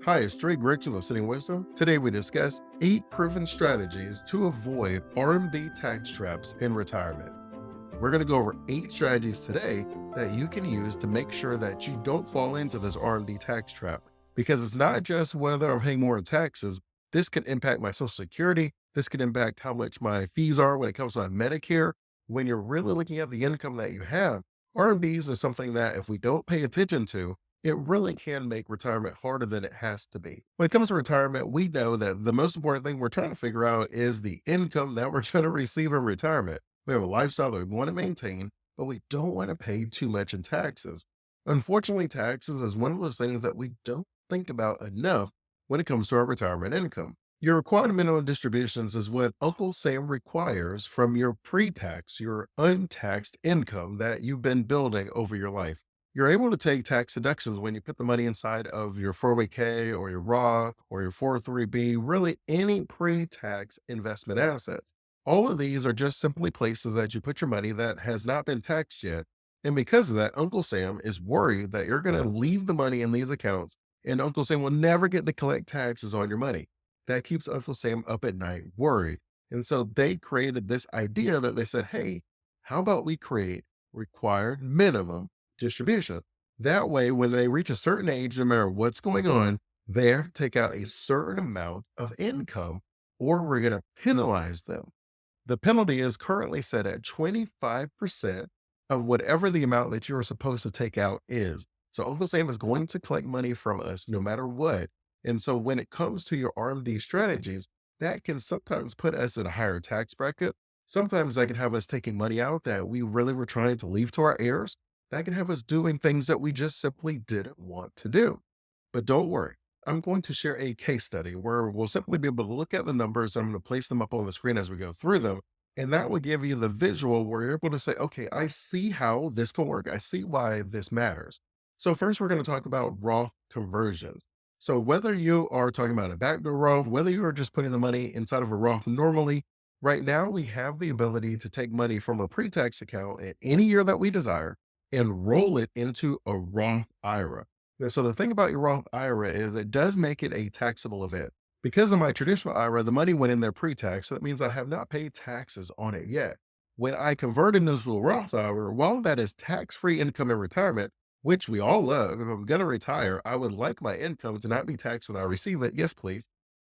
Hi, it's Dre Griggs with Obsidian Wisdom. Today we discuss 8 proven strategies to avoid RMD tax traps in retirement. We're going to go over 8 strategies today that you can use to make sure that you don't fall into this RMD tax trap. Because it's not just whether I'm paying more in taxes, this could impact my Social Security. This could impact how much my fees are when it comes to my Medicare. When you're really looking at the income that you have, RMDs is something that if we don't pay attention to, it really can make retirement harder than it has to be. When it comes to retirement, we know that the most important thing we're trying to figure out is the income that we're going to receive in retirement. We have a lifestyle that we want to maintain, but we don't want to pay too much in taxes. Unfortunately, taxes is one of those things that we don't think about enough when it comes to our retirement income. Your required minimum distributions is what Uncle Sam requires from your pre-tax, your untaxed income that you've been building over your life. You're able to take tax deductions when you put the money inside of your 401k or your Roth or your 403b, really any pre-tax investment assets. All of these are just simply places that you put your money that has not been taxed yet. And because of that, Uncle Sam is worried that you're going to leave the money in these accounts and Uncle Sam will never get to collect taxes on your money. That keeps Uncle Sam up at night worried. And so they created this idea that they said, hey, how about we create required minimum distribution? That way, when they reach a certain age, no matter what's going on, they have to take out a certain amount of income or we're going to penalize them. The penalty is currently set at 25% of whatever the amount that you are supposed to take out is. So Uncle Sam is going to collect money from us no matter what. And so when it comes to your RMD strategies, that can sometimes put us in a higher tax bracket. Sometimes that can have us taking money out that we really were trying to leave to our heirs. That can have us doing things that we just simply didn't want to do. But don't worry. I'm going to share a case study where we'll simply be able to look at the numbers. I'm going to place them up on the screen as we go through them. And that will give you the visual where you're able to say, okay, I see how this can work. I see why this matters. So first, we're going to talk about Roth conversions. So whether you are talking about a backdoor Roth, whether you are just putting the money inside of a Roth normally, right now we have the ability to take money from a pre-tax account at any year that we desire and roll it into a Roth IRA. And so the thing about your Roth IRA is it does make it a taxable event. Because of my traditional IRA, the money went in there pre-tax. So that means I have not paid taxes on it yet. When I convert into a Roth IRA, while that is tax-free income in retirement, which we all love, if I'm going to retire, I would like my income to not be taxed when I receive it. Yes, please.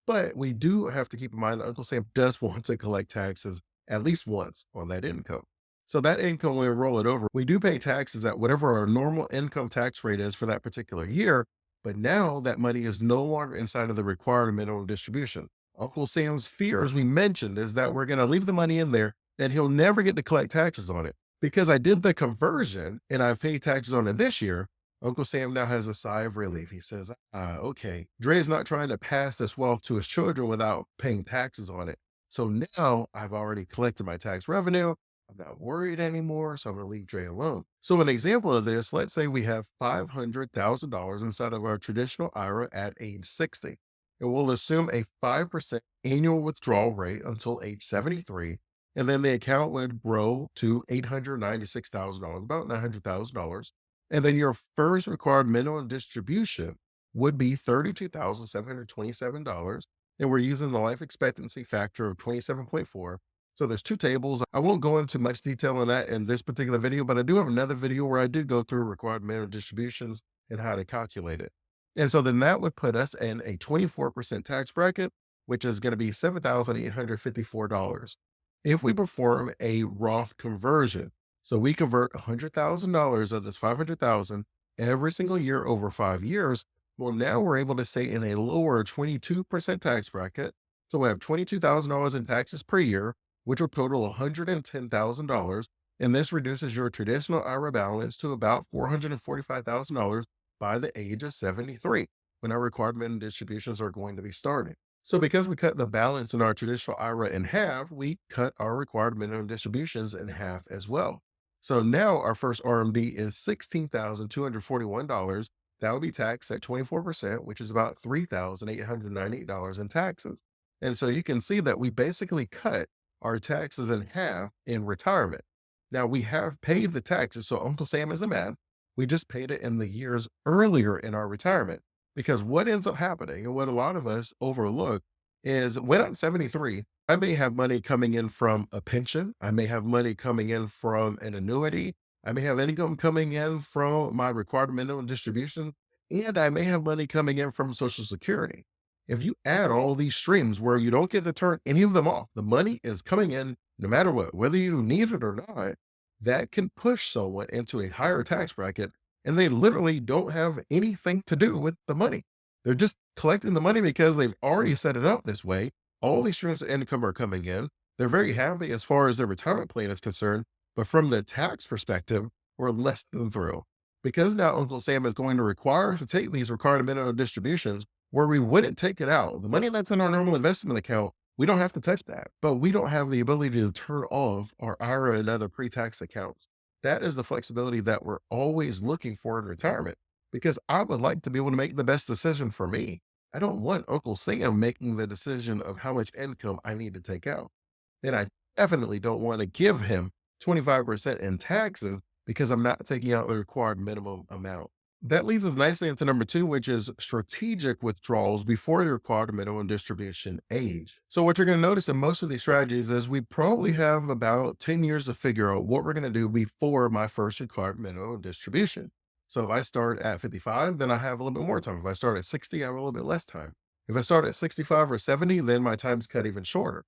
But we do have to keep in mind that Uncle Sam does want to collect taxes at least once on that income. So that income, when we roll it over, we do pay taxes at whatever our normal income tax rate is for that particular year. But now that money is no longer inside of the required minimum distribution. Uncle Sam's fear, as we mentioned, is that we're going to leave the money in there and he'll never get to collect taxes on it. Because I did the conversion and I've paid taxes on it this year, Uncle Sam now has a sigh of relief. He says, okay, Dre's not trying to pass this wealth to his children without paying taxes on it. So now I've already collected my tax revenue. I'm not worried anymore, so I'm going to leave Dre alone. So, an example of this, let's say we have $500,000 inside of our traditional IRA at age 60. And we'll assume a 5% annual withdrawal rate until age 73. And then the account would grow to $896,000, about $900,000. And then your first required minimum distribution would be $32,727. And we're using the life expectancy factor of 27.4. So there's two tables. I won't go into much detail on that in this particular video, but I do have another video where I do go through required minimum distributions and how to calculate it. And so then that would put us in a 24% tax bracket, which is going to be $7,854. If we perform a Roth conversion, so we convert $100,000 of this 500,000 every single year over 5 years, well, now we're able to stay in a lower 22% tax bracket. So we have $22,000 in taxes per year, which will total $110,000. And this reduces your traditional IRA balance to about $445,000 by the age of 73, when our required minimum distributions are going to be starting. So because we cut the balance in our traditional IRA in half, we cut our required minimum distributions in half as well. So now our first RMD is $16,241. That will be taxed at 24%, which is about $3,898 in taxes. And so you can see that we basically cut our taxes in half in retirement. Now we have paid the taxes. So Uncle Sam is a man. We just paid it in the years earlier in our retirement. Because what ends up happening and what a lot of us overlook is when I'm 73, I may have money coming in from a pension. I may have money coming in from an annuity. I may have income coming in from my required minimum distribution. And I may have money coming in from Social Security. If you add all these streams where you don't get to turn any of them off, the money is coming in no matter what, whether you need it or not, that can push someone into a higher tax bracket and they literally don't have anything to do with the money. They're just collecting the money because they've already set it up this way. All these streams of income are coming in. They're very happy as far as their retirement plan is concerned. But from the tax perspective, we're less than thrilled because now Uncle Sam is going to require us to take these required minimum distributions where we wouldn't take it out. The money that's in our normal investment account, we don't have to touch that, but we don't have the ability to turn off our IRA and other pre-tax accounts. That is the flexibility that we're always looking for in retirement because I would like to be able to make the best decision for me. I don't want Uncle Sam making the decision of how much income I need to take out. And I definitely don't want to give him 25% in taxes because I'm not taking out the required minimum amount. That leads us nicely into number two, which is strategic withdrawals before the required minimum distribution age. So, what you're going to notice in most of these strategies is we probably have about 10 years to figure out what we're going to do before my first required minimum distribution. So, if I start at 55, then I have a little bit more time. If I start at 60, I have a little bit less time. If I start at 65 or 70, then my time's cut even shorter.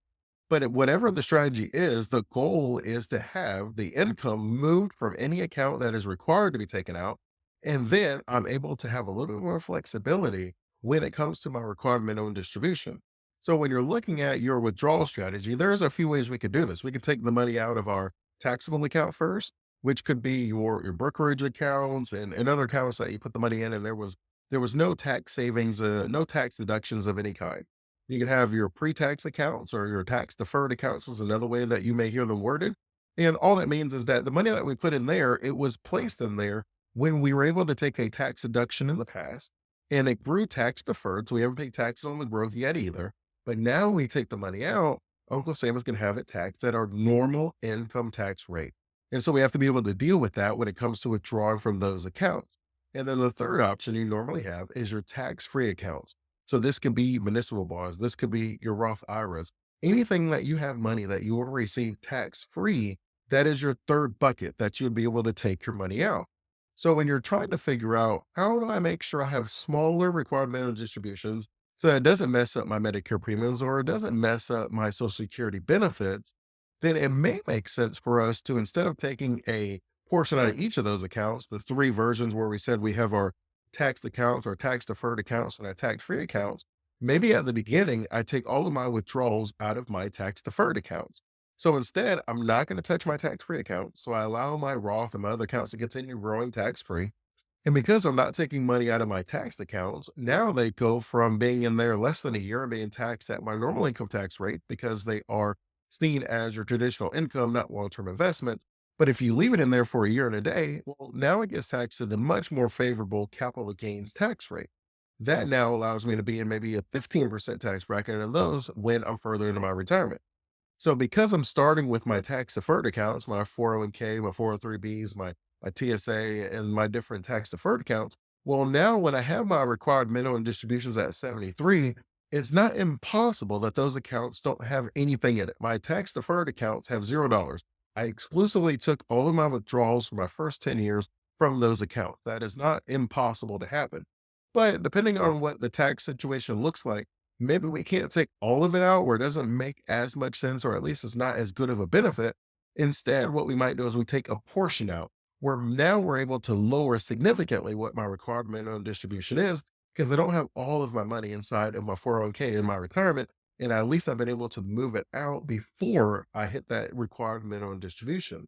But whatever the strategy is, the goal is to have the income moved from any account that is required to be taken out. And then I'm able to have a little bit more flexibility when it comes to my required minimum distribution. So when you're looking at your withdrawal strategy, there's a few ways we could do this. We could take the money out of our taxable account first, which could be your brokerage accounts and other accounts that you put the money in, and there was no tax savings, no tax deductions of any kind. You could have your pre-tax accounts or your tax deferred accounts is another way that you may hear them worded. And all that means is that the money that we put in there, it was placed in there when we were able to take a tax deduction in the past and it grew tax deferred. So we haven't paid taxes on the growth yet either. But now we take the money out, Uncle Sam is going to have it taxed at our normal income tax rate. And so we have to be able to deal with that when it comes to withdrawing from those accounts. And then the third option you normally have is your tax-free accounts. So this could be municipal bonds. This could be your Roth IRAs. Anything that you have money that you will receive tax free, that is your third bucket that you'll be able to take your money out. So when you're trying to figure out how do I make sure I have smaller required minimum distributions so that it doesn't mess up my Medicare premiums or it doesn't mess up my Social Security benefits, then it may make sense for us to instead of taking a portion out of each of those accounts, the three versions where we said we have our tax accounts or tax deferred accounts and our tax free accounts, maybe at the beginning, I take all of my withdrawals out of my tax deferred accounts. So instead, I'm not going to touch my tax free account. So I allow my Roth and my other accounts to continue growing tax free. And because I'm not taking money out of my tax accounts, now they go from being in there less than a year and being taxed at my normal income tax rate because they are seen as your traditional income, not long term investment. But if you leave it in there for a year and a day, well, now it gets taxed at the much more favorable capital gains tax rate. That now allows me to be in maybe a 15% tax bracket in those when I'm further into my retirement. So because I'm starting with my tax deferred accounts, my 401k, my 403bs, my TSA, and my different tax deferred accounts, well, now when I have my required minimum distributions at 73, it's not impossible that those accounts don't have anything in it. My tax deferred accounts have $0. I exclusively took all of my withdrawals for my first 10 years from those accounts. That is not impossible to happen. But depending on what the tax situation looks like, maybe we can't take all of it out where it doesn't make as much sense, or at least it's not as good of a benefit. Instead, what we might do is we take a portion out where now we're able to lower significantly what my required minimum distribution is because I don't have all of my money inside of my 401k in my retirement. And at least I've been able to move it out before I hit that required minimum distribution.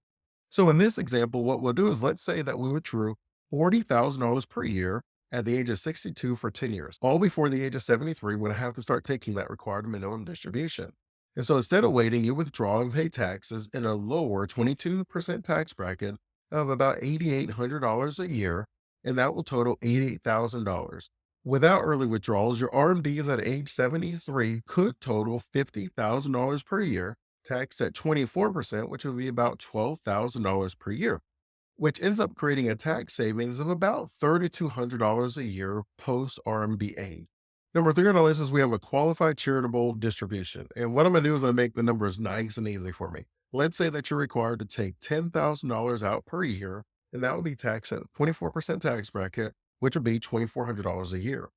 So in this example, what we'll do is let's say that we withdrew $40,000 per year at the age of 62 for 10 years, all before the age of 73 when I have to start taking that required minimum distribution. And so instead of waiting, you withdraw and pay taxes in a lower 22% tax bracket of about $8,800 a year, and that will total $88,000. Without early withdrawals, your RMDs at age 73 could total $50,000 per year, taxed at 24%, which would be about $12,000 per year. which ends up creating a tax savings of about $3,200 a year post RMDA. Number three on the list is we have a qualified charitable distribution. And what I'm going to do is I'm make the numbers nice and easy for me. Let's say that you're required to take $10,000 out per year, and that would be taxed at 24% tax bracket, which would be $2,400 a year.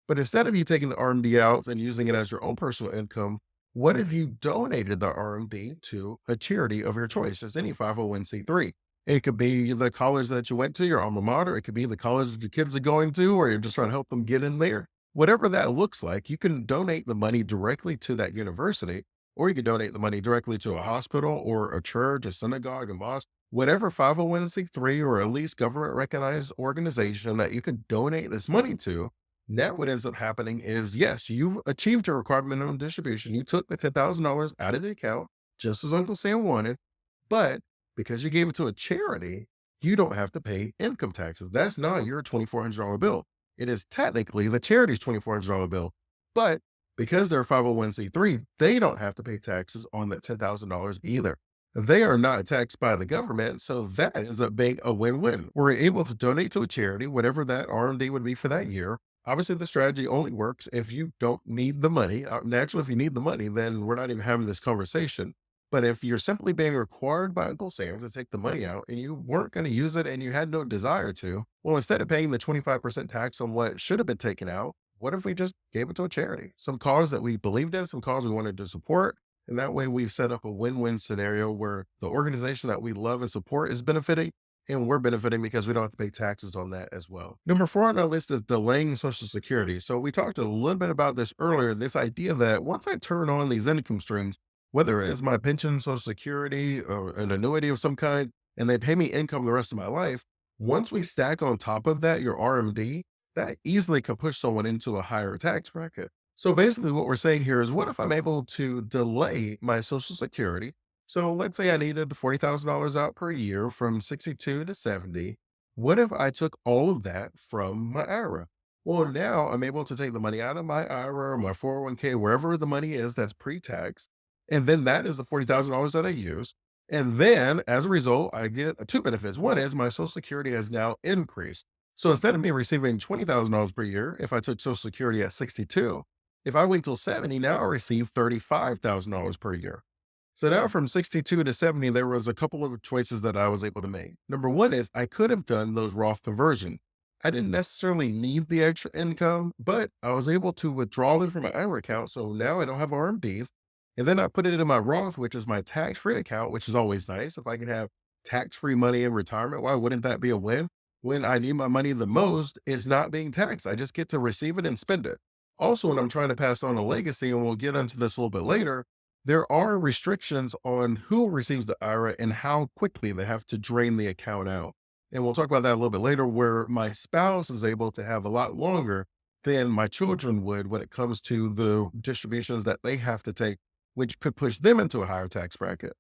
But instead of you taking the RMD out and using it as your own personal income, what if you donated the RMD to a charity of your choice, as any 501c3? It could be the college that you went to, your alma mater. It could be the college that your kids are going to, or you're just trying to help them get in there. Whatever that looks like, you can donate the money directly to that university, or you can donate the money directly to a hospital or a church, a synagogue, a mosque, whatever 501c3 or at least government recognized organization that you can donate this money to. Now, what ends up happening is, yes, you've achieved your required minimum distribution. You took the $10,000 out of the account, just as Uncle Sam wanted, but because you gave it to a charity, you don't have to pay income taxes. That's not your $2,400 bill. It is technically the charity's $2,400 bill, but because they're 501c3, they don't have to pay taxes on that $10,000 either. They are not taxed by the government, so that ends up being a win-win. We're able to donate to a charity, whatever that RMD would be for that year. Obviously, the strategy only works if you don't need the money. Naturally, if you need the money, then we're not even having this conversation. But if you're simply being required by Uncle Sam to take the money out and you weren't going to use it and you had no desire to, well, instead of paying the 25% tax on what should have been taken out, what if we just gave it to a charity? Some cause that we believed in, some cause we wanted to support. And that way we've set up a win-win scenario where the organization that we love and support is benefiting, and we're benefiting because we don't have to pay taxes on that as well. Number four on our list is delaying Social Security. So we talked a little bit about this earlier, this idea that once I turn on these income streams, whether it is my pension, Social Security, or an annuity of some kind, and they pay me income the rest of my life, once we stack on top of that your RMD, that easily could push someone into a higher tax bracket. So basically, what we're saying here is, what if I'm able to delay my Social Security? So let's say I needed $40,000 out per year from 62 to 70. What if I took all of that from my IRA? Well, now I'm able to take the money out of my IRA or my 401k, wherever the money is that's pre-tax. And then that is the $40,000 that I use. And then as a result, I get two benefits. One is my Social Security has now increased. So instead of me receiving $20,000 per year, if I took Social Security at 62, if I wait till 70, now I receive $35,000 per year. So now from 62 to 70, there was a couple of choices that I was able to make. Number one is I could have done those Roth conversion. I didn't necessarily need the extra income, but I was able to withdraw them from my IRA account. So now I don't have RMDs. And then I put it in my Roth, which is my tax-free account, which is always nice. If I can have tax-free money in retirement, why wouldn't that be a win? When I need my money the most, it's not being taxed. I just get to receive it and spend it. Also, when I'm trying to pass on a legacy, and we'll get into this a little bit later, there are restrictions on who receives the IRA and how quickly they have to drain the account out. And we'll talk about that a little bit later, where my spouse is able to have a lot longer than my children would when it comes to the distributions that they have to take, which could push them into a higher tax bracket.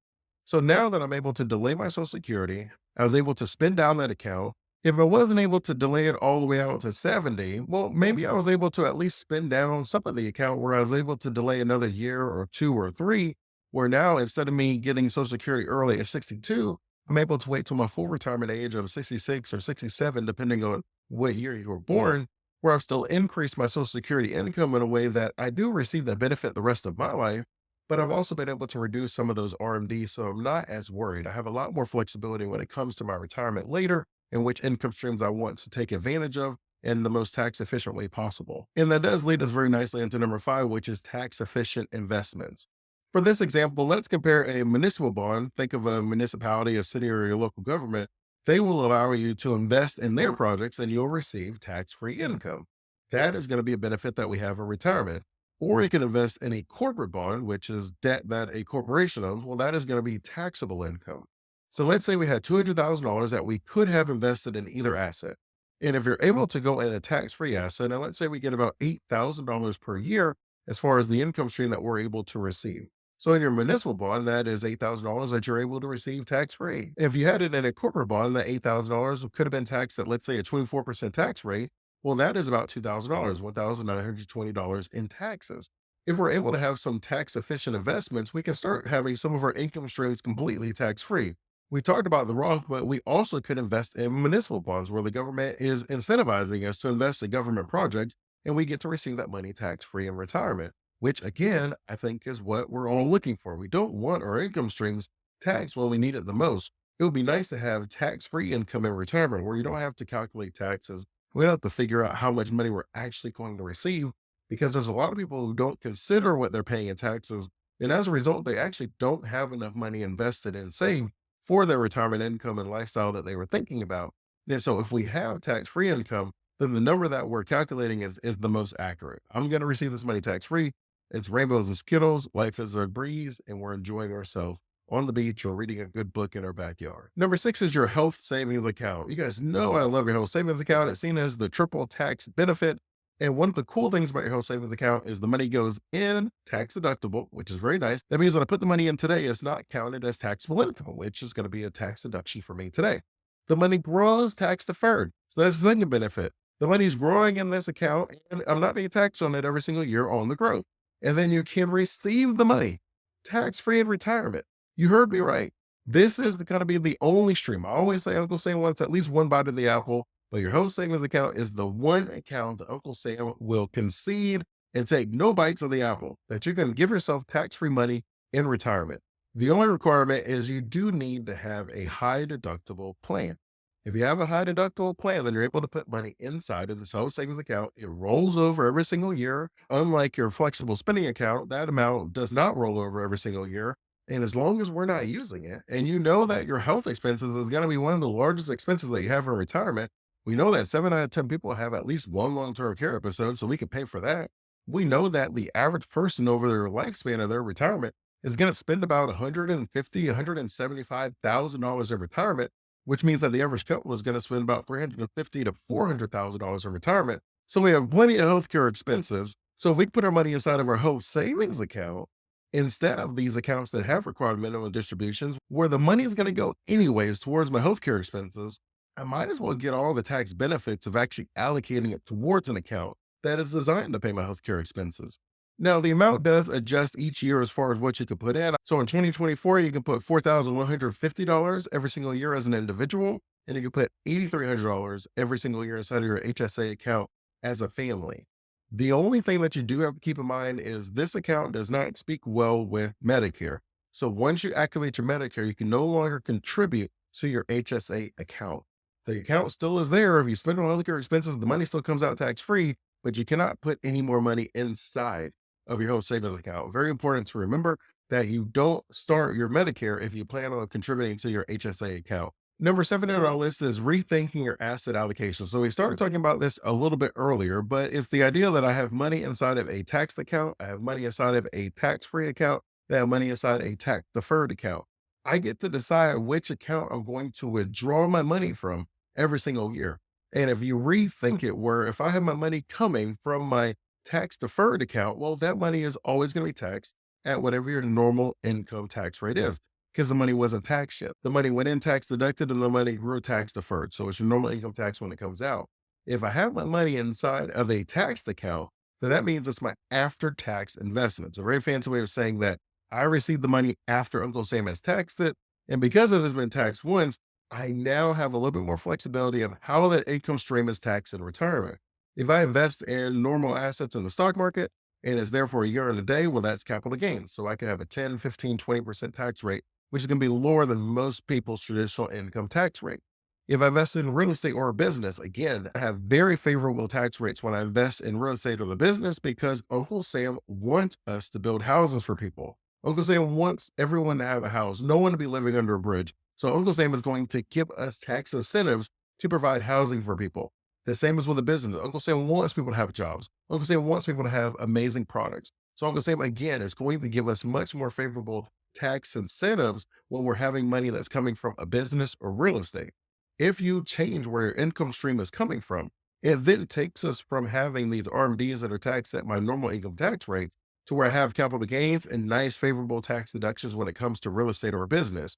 So now that I'm able to delay my Social Security, I was able to spend down that account. If I wasn't able to delay it all the way out to 70, well, maybe I was able to at least spend down some of the account where I was able to delay another year or two or three, where now instead of me getting Social Security early at 62, I'm able to wait till my full retirement age of 66 or 67, depending on what year you were born, where I've still increased my Social Security income in a way that I do receive that benefit the rest of my life. But I've also been able to reduce some of those RMDs, so I'm not as worried. I have a lot more flexibility when it comes to my retirement later and which income streams I want to take advantage of in the most tax efficient way possible. And that does lead us very nicely into number five, which is tax efficient investments. For this example, let's compare a municipal bond. Think of a municipality, a city, or your local government. They will allow you to invest in their projects and you'll receive tax-free income. That is going to be a benefit that we have in retirement. Or you can invest in a corporate bond, which is debt that a corporation owns. Well, that is going to be taxable income. So let's say we had $200,000 that we could have invested in either asset. And if you're able to go in a tax-free asset, and let's say we get about $8,000 per year as far as the income stream that we're able to receive. So in your municipal bond, that is $8,000 that you're able to receive tax-free. If you had it in a corporate bond, that $8,000 could have been taxed at, let's say, a 24% tax rate. Well, that is about $2,000, $1,920 in taxes. If we're able to have some tax efficient investments, we can start having some of our income streams completely tax free. We talked about the Roth, but we also could invest in municipal bonds where the government is incentivizing us to invest in government projects and we get to receive that money tax free in retirement, which again, I think is what we're all looking for. We don't want our income streams taxed when we need it the most. It would be nice to have tax free income in retirement where you don't have to calculate taxes. We don't have to figure out how much money we're actually going to receive because there's a lot of people who don't consider what they're paying in taxes. And as a result, they actually don't have enough money invested and saved for their retirement income and lifestyle that they were thinking about. And so if we have tax-free income, then the number that we're calculating is the most accurate. I'm going to receive this money tax-free. It's rainbows and skittles. Life is a breeze and we're enjoying ourselves on the beach or reading a good book in our backyard. Number 6 is your health savings account. You guys know I love your health savings account. It's seen as the triple tax benefit. And one of the cool things about your health savings account is the money goes in tax deductible, which is very nice. That means when I put the money in today, it's not counted as taxable income, which is going to be a tax deduction for me today. The money grows tax deferred. So that's the second benefit. The money's growing in this account and I'm not being taxed on it every single year on the growth. And then you can receive the money tax free in retirement. You heard me right. This is going to be the only stream. I always say Uncle Sam wants at least one bite of the apple, but your health savings account is the one account that Uncle Sam will concede and take no bites of the apple, that you can give yourself tax-free money in retirement. The only requirement is you do need to have a high deductible plan. If you have a high deductible plan, then you're able to put money inside of this health savings account. It rolls over every single year. Unlike your flexible spending account, that amount does not roll over every single year. And as long as we're not using it, and you know that your health expenses is going to be one of the largest expenses that you have in retirement, we know that 7 out of 10 people have at least one long-term care episode, so we can pay for that. We know that the average person over their lifespan of their retirement is going to spend about $175,000 in retirement, which means that the average couple is going to spend about $350,000 to $400,000 in retirement. So we have plenty of healthcare expenses. So if we put our money inside of our health savings account, instead of these accounts that have required minimum distributions, where the money is going to go anyways towards my healthcare expenses, I might as well get all the tax benefits of actually allocating it towards an account that is designed to pay my healthcare expenses. Now, the amount does adjust each year as far as what you can put in. So in 2024, you can put $4,150 every single year as an individual, and you can put $8,300 every single year inside of your HSA account as a family. The only thing that you do have to keep in mind is this account does not speak well with Medicare. So once you activate your Medicare, you can no longer contribute to your HSA account. The account still is there. If you spend on healthcare expenses, the money still comes out tax free, but you cannot put any more money inside of your health savings account. Very important to remember that you don't start your Medicare if you plan on contributing to your HSA account. Number 7 on our list is rethinking your asset allocation. So we started talking about this a little bit earlier, but it's the idea that I have money inside of a tax account, I have money inside of a tax-free account, I have money inside a tax-deferred account. I get to decide which account I'm going to withdraw my money from every single year. And if you rethink it, where if I have my money coming from my tax deferred account, well, that money is always going to be taxed at whatever your normal income tax rate is because the money wasn't taxed yet. The money went in tax deducted and the money grew tax deferred. So it's your normal income tax when it comes out. If I have my money inside of a taxed account, then that means it's my after tax investment. It's a very fancy way of saying that I received the money after Uncle Sam has taxed it. And because it has been taxed once, I now have a little bit more flexibility of how that income stream is taxed in retirement. If I invest in normal assets in the stock market and it's there for a year and a day, well, that's capital gains. So I can have a 10, 15, 20% tax rate, which is going to be lower than most people's traditional income tax rate. If I invest in real estate or a business, again, I have very favorable tax rates when I invest in real estate or the business because Uncle Sam wants us to build houses for people. Uncle Sam wants everyone to have a house, no one to be living under a bridge. So Uncle Sam is going to give us tax incentives to provide housing for people. The same as with a business. Uncle Sam wants people to have jobs. Uncle Sam wants people to have amazing products. So Uncle Sam, again, is going to give us much more favorable tax incentives when we're having money that's coming from a business or real estate. If you change where your income stream is coming from, it then takes us from having these RMDs that are taxed at my normal income tax rates to where I have capital gains and nice favorable tax deductions when it comes to real estate or a business.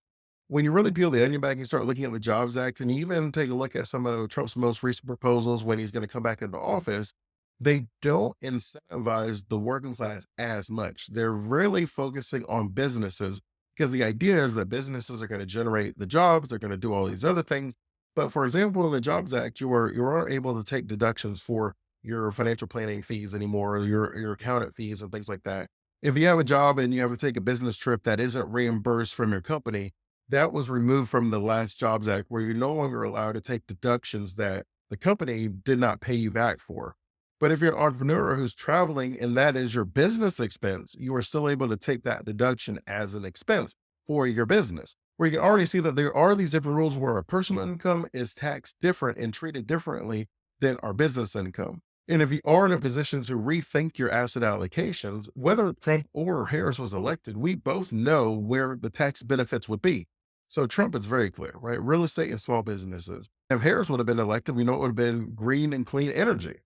When you really peel the onion back and you start looking at the Jobs Act and you even take a look at some of Trump's most recent proposals when he's going to come back into office, they don't incentivize the working class as much. They're really focusing on businesses because the idea is that businesses are going to generate the jobs, they're going to do all these other things. But for example, in the Jobs Act, you aren't able to take deductions for your financial planning fees anymore, or your accountant fees and things like that. If you have a job and you have to take a business trip that isn't reimbursed from your company, that was removed from the last Jobs Act, where you're no longer allowed to take deductions that the company did not pay you back for. But if you're an entrepreneur who's traveling and that is your business expense, you are still able to take that deduction as an expense for your business. Where you can already see that there are these different rules where our personal income is taxed different and treated differently than our business income. And if you are in a position to rethink your asset allocations, whether Trump or Harris was elected, we both know where the tax benefits would be. So Trump is very clear, right? Real estate and small businesses. If Harris would have been elected, we know it would have been green and clean energy.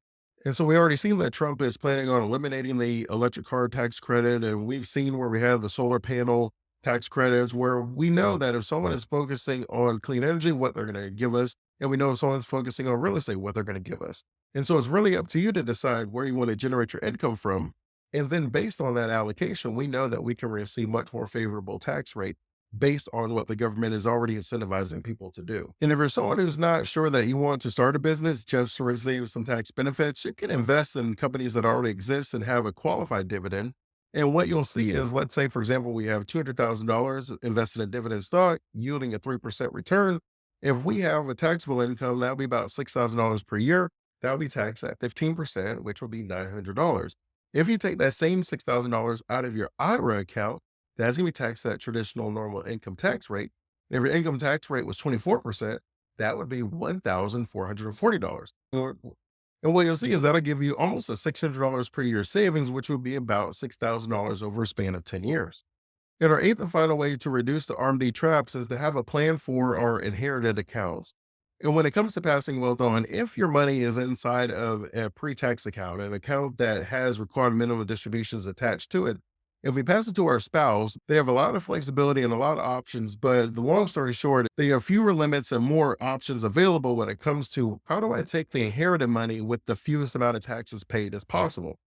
And so we already seen that Trump is planning on eliminating the electric car tax credit. And we've seen where we have the solar panel tax credits, where we know that if someone is focusing on clean energy, what they're going to give us. And we know if someone's focusing on real estate, what they're going to give us. And so it's really up to you to decide where you want to generate your income from. And then based on that allocation, we know that we can receive much more favorable tax rate based on what the government is already incentivizing people to do. And if you're someone who's not sure that you want to start a business just to receive some tax benefits, you can invest in companies that already exist and have a qualified dividend. And what you'll see is, let's say, for example, we have $200,000 invested in dividend stock yielding a 3% return. If we have a taxable income, that'll be about $6,000 per year. That'll be taxed at 15%, which will be $900. If you take that same $6,000 out of your IRA account, that's going to be taxed at traditional normal income tax rate. And if your income tax rate was 24%, that would be $1,440. And what you'll see is that'll give you almost a $600 per year savings, which would be about $6,000 over a span of 10 years. And our eighth and final way to reduce the RMD traps is to have a plan for our inherited accounts. And when it comes to passing wealth on, if your money is inside of a pre-tax account, an account that has required minimum distributions attached to it, if we pass it to our spouse, they have a lot of flexibility and a lot of options. But the long story short, they have fewer limits and more options available when it comes to how do I take the inherited money with the fewest amount of taxes paid as possible.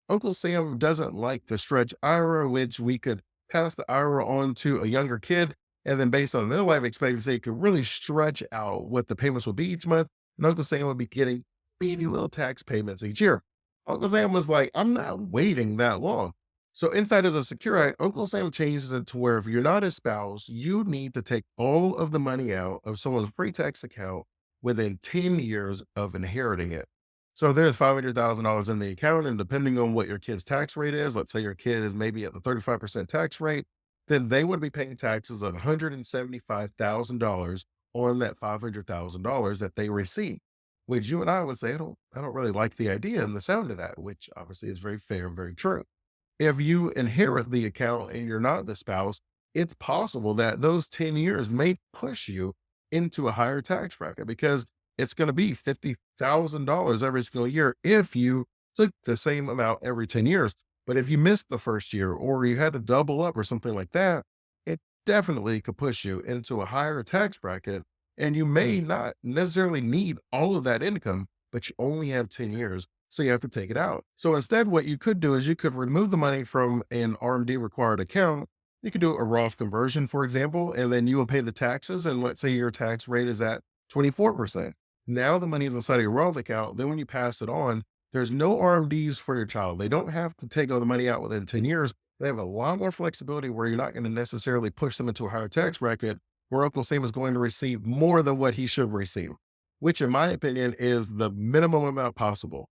Uncle Sam doesn't like the stretch IRA, which we could pass the IRA on to a younger kid. And then based on their life expectancy, it could really stretch out what the payments would be each month. And Uncle Sam would be getting baby little tax payments each year. Uncle Sam was like, I'm not waiting that long. So inside of the Secure Act, Uncle Sam changes it to where if you're not a spouse, you need to take all of the money out of someone's pre-tax account within 10 years of inheriting it. So there's $500,000 in the account, and depending on what your kid's tax rate is, let's say your kid is maybe at the 35% tax rate, then they would be paying taxes of $175,000 on that $500,000 that they receive. Which you and I would say, I don't really like the idea and the sound of that, which obviously is very fair and very true. If you inherit the account and you're not the spouse, it's possible that those 10 years may push you into a higher tax bracket, because it's going to be $50,000 every single year if you took the same amount every 10 years. But if you missed the first year or you had to double up or something like that, it definitely could push you into a higher tax bracket. And you may not necessarily need all of that income, but you only have 10 years. So you have to take it out. So instead, what you could do is you could remove the money from an RMD required account. You could do a Roth conversion, for example, and then you will pay the taxes. And let's say your tax rate is at 24%. Now the money is inside of your Roth account. Then when you pass it on, there's no RMDs for your child. They don't have to take all the money out within 10 years. They have a lot more flexibility where you're not going to necessarily push them into a higher tax bracket, where Uncle Sam is going to receive more than what he should receive, which in my opinion is the minimum amount possible.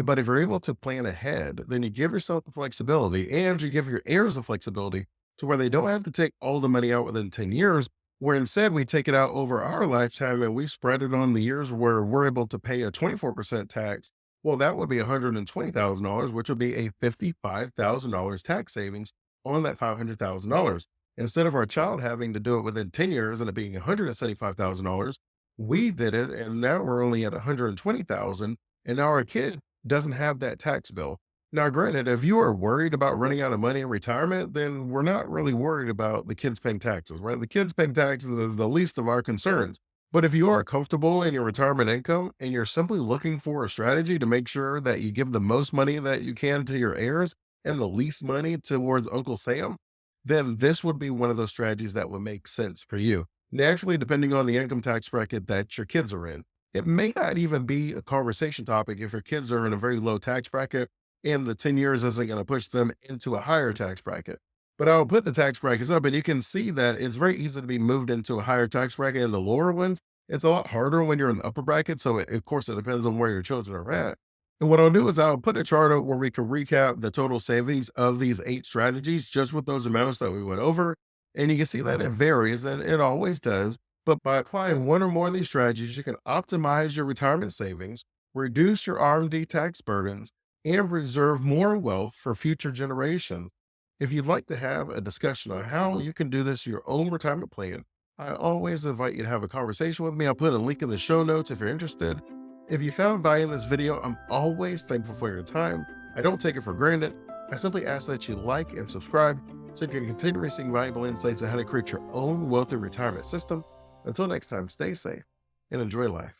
But if you're able to plan ahead, then you give yourself the flexibility and you give your heirs the flexibility to where they don't have to take all the money out within 10 years, where instead we take it out over our lifetime and we spread it on the years where we're able to pay a 24% tax. Well, that would be $120,000, which would be a $55,000 tax savings on that $500,000. Instead of our child having to do it within 10 years and it being $175,000, we did it and now we're only at $120,000, and now our kid doesn't have that tax bill. Now, granted, if you are worried about running out of money in retirement, then we're not really worried about the kids paying taxes, right? The kids paying taxes is the least of our concerns. But if you are comfortable in your retirement income and you're simply looking for a strategy to make sure that you give the most money that you can to your heirs and the least money towards Uncle Sam, then this would be one of those strategies that would make sense for you. Naturally, depending on the income tax bracket that your kids are in, it may not even be a conversation topic if your kids are in a very low tax bracket and the 10 years isn't going to push them into a higher tax bracket. But I'll put the tax brackets up and you can see that it's very easy to be moved into a higher tax bracket in the lower ones. It's a lot harder when you're in the upper bracket. So, of course, it depends on where your children are at. And what I'll do is I'll put a chart out where we can recap the total savings of these 8 strategies just with those amounts that we went over. And you can see that it varies and it always does. But by applying one or more of these strategies, you can optimize your retirement savings, reduce your RMD tax burdens, and reserve more wealth for future generations. If you'd like to have a discussion on how you can do this your own retirement plan, I always invite you to have a conversation with me. I'll put a link in the show notes if you're interested. If you found value in this video, I'm always thankful for your time. I don't take it for granted. I simply ask that you like and subscribe so you can continue receiving valuable insights on how to create your own wealthy retirement system. Until next time, stay safe and enjoy life.